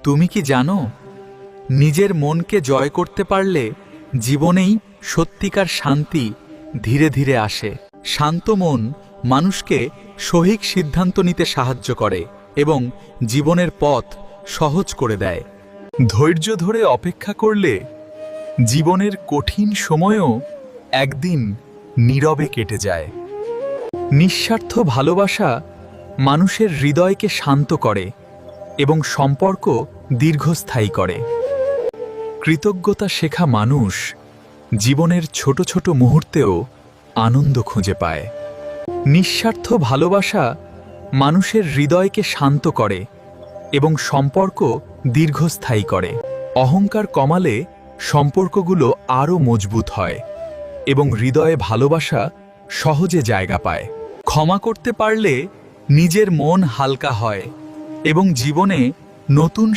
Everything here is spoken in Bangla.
তুমি কি জানো, নিজের মনকে জয় করতে পারলে জীবনেই সত্যিকার শান্তি ধীরে ধীরে আসে। শান্ত মন মানুষকে সঠিক সিদ্ধান্ত নিতে সাহায্য করে এবং জীবনের পথ সহজ করে দেয়। ধৈর্য ধরে অপেক্ষা করলে জীবনের কঠিন সময়ও একদিন নীরবে কেটে যায়। নিঃস্বার্থ ভালোবাসা মানুষের হৃদয়কে শান্ত করে এবং সম্পর্ক দীর্ঘস্থায়ী করে। কৃতজ্ঞতা শেখা মানুষ জীবনের ছোট ছোট মুহূর্তেও আনন্দ খুঁজে পায়। নিঃস্বার্থ ভালোবাসা মানুষের হৃদয়কে শান্ত করে এবং সম্পর্ক দীর্ঘস্থায়ী করে। অহংকার কমালে সম্পর্কগুলো আরও মজবুত হয় এবং হৃদয়ে ভালোবাসা সহজে জায়গা পায়। ক্ষমা করতে পারলে নিজের মন হালকা হয় এবং জীবনে নতুন